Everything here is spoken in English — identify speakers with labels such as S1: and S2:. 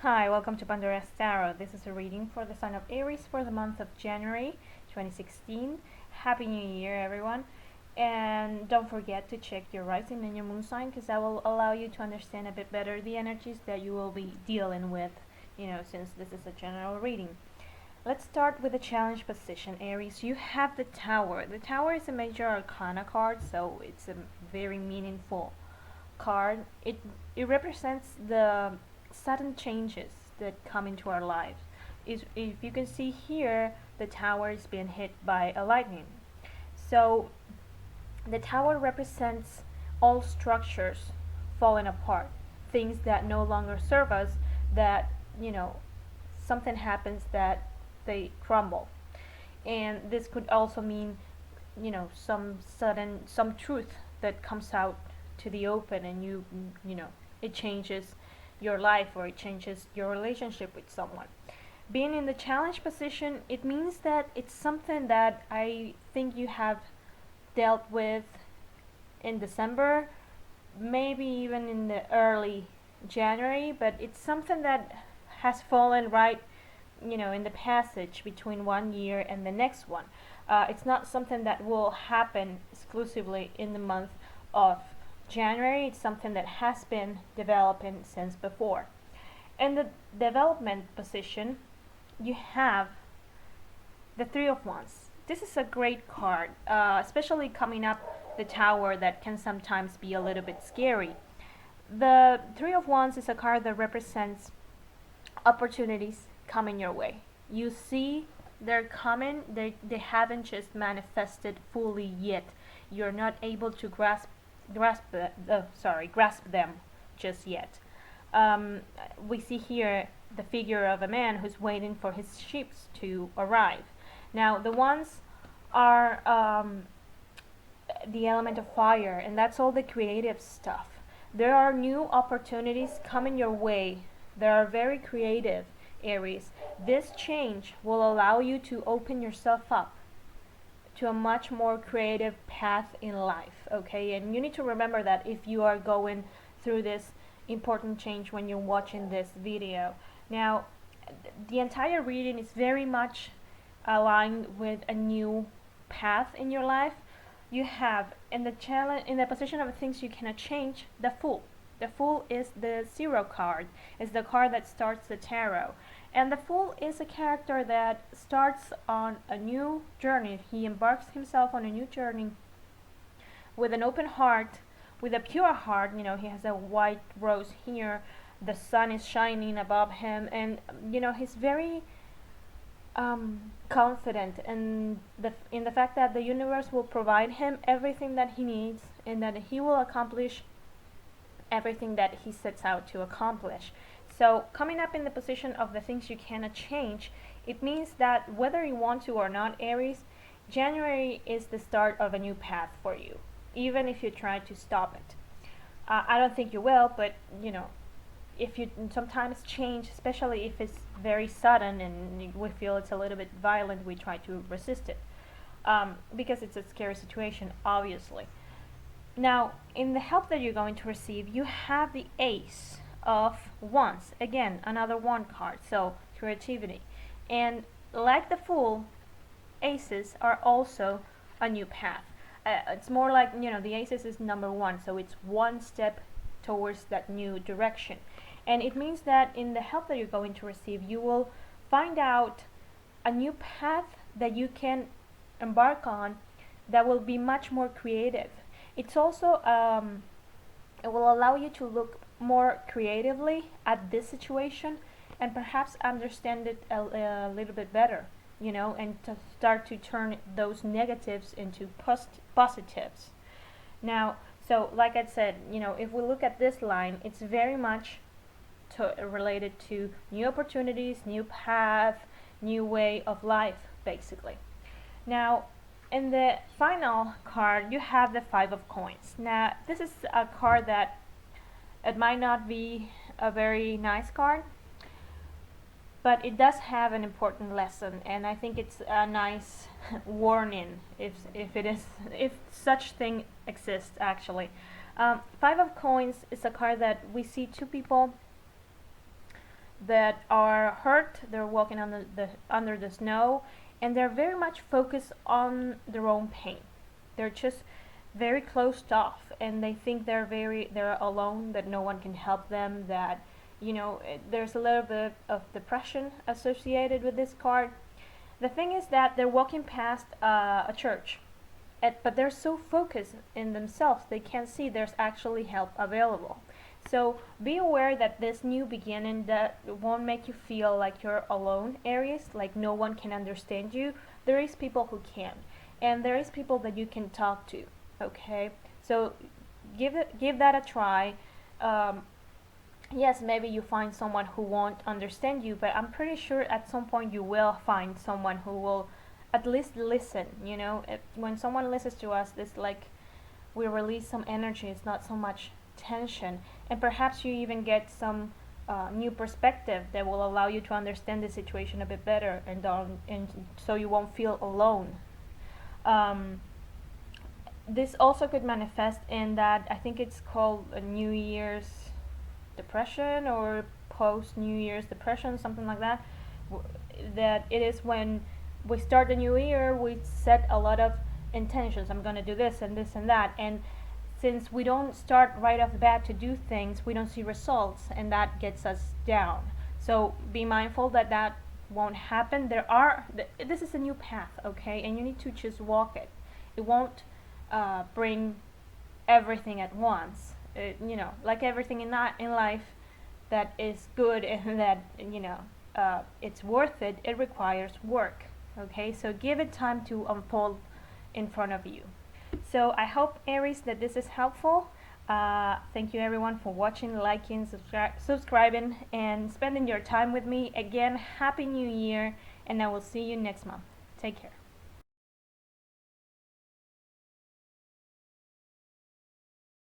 S1: Hi, welcome to Pandora's Tarot. This is a reading for the sign of Aries for the month of January 2016. Happy New Year, everyone. And don't forget to check your rising and your moon sign because that will allow you to understand a bit better the energies that you will be dealing with, since this is a general reading. Let's start with the challenge position, Aries. You have the Tower. The Tower is a major arcana card, so it's a very meaningful card. It represents the sudden changes that come into our lives. If you can see here, the tower is being hit by a lightning. So the tower represents all structures falling apart, things that no longer serve us, that, something happens that they crumble. And this could also mean, some truth that comes out to the open, and it changes your life, or it changes your relationship with someone. Being in the challenge position, it means that it's something that I think you have dealt with in December, maybe even in the early January, but it's something that has fallen right, in the passage between one year and the next one. It's not something that will happen exclusively in the month of January. It's something that has been developing since before. In the development position, you have the Three of Wands. This is a great card, especially coming up the Tower, that can sometimes be a little bit scary. The Three of Wands is a card that represents opportunities coming your way. You see they're coming, they haven't just manifested fully yet. You're not able to grasp them just yet. We see here the figure of a man who's waiting for his ships to arrive. Now the ones are the element of fire, and that's all the creative stuff. There are new opportunities coming your way. They are very creative, Aries. This change will allow you to open yourself up to a much more creative path in life, okay? And you need to remember that if you are going through this important change when you're watching this video. Now, the entire reading is very much aligned with a new path in your life. You have in the position of things you cannot change, the Fool. The Fool is the zero card. It's the card that starts the tarot. And the Fool is a character that starts on a new journey. He embarks himself on a new journey with an open heart, with a pure heart. He has a white rose here. The sun is shining above him, and he's very confident in the fact that the universe will provide him everything that he needs, and that he will accomplish everything that he sets out to accomplish. So coming up in the position of the things you cannot change, it means that whether you want to or not, Aries, January is the start of a new path for you, even if you try to stop it. I don't think you will, but if you sometimes change, especially if it's very sudden and we feel it's a little bit violent, we try to resist it, because it's a scary situation, obviously. Now, in the help that you're going to receive, you have the Ace of Wands. Again, another wand card, so creativity. And like the Fool, aces are also a new path. It's more like, the aces is number one, so it's one step towards that new direction. And it means that in the help that you're going to receive, you will find out a new path that you can embark on that will be much more creative. It's also, it will allow you to look more creatively at this situation and perhaps understand it a little bit better, and to start to turn those negatives into positives. Now, so like I said, if we look at this line, it's very much related to new opportunities, new path, new way of life, basically. Now, in the final card, you have the Five of Coins. Now, this is a card that it might not be a very nice card, but it does have an important lesson, and I think it's a nice warning, if such thing exists, actually. Five of Coins is a card that we see two people that are hurt. They're walking under the snow, and they're very much focused on their own pain. They're just very closed off, and they think they're alone, that no one can help them, that there's a little bit of depression associated with this card. The thing is that they're walking past a church, but they're so focused in themselves they can't see there's actually help available. So be aware that this new beginning that won't make you feel like you're alone, Aries, like no one can understand you. There is people who can, and there is people that you can talk to. Okay, so give that a try. Yes, maybe you find someone who won't understand you, but I'm pretty sure at some point you will find someone who will at least listen. When someone listens to us, it's like we release some energy. It's not so much tension, and perhaps you even get some new perspective that will allow you to understand the situation a bit better, and so you won't feel alone. This also could manifest in that, I think it's called a New Year's depression or post New Year's depression, something like that. That it is when we start the new year, we set a lot of intentions. I'm gonna do this and this and that, and since we don't start right off the bat to do things, we don't see results, and that gets us down. So be mindful that that won't happen. This is a new path, okay, and you need to just walk it. It won't bring everything at once. Like everything in life that is good and that it's worth it. It requires work. Okay, so give it time to unfold in front of you. So I hope, Aries, that this is helpful. Thank you everyone for watching, liking, subscribing, and spending your time with me. Again, Happy New Year, and I will see you next month. Take care.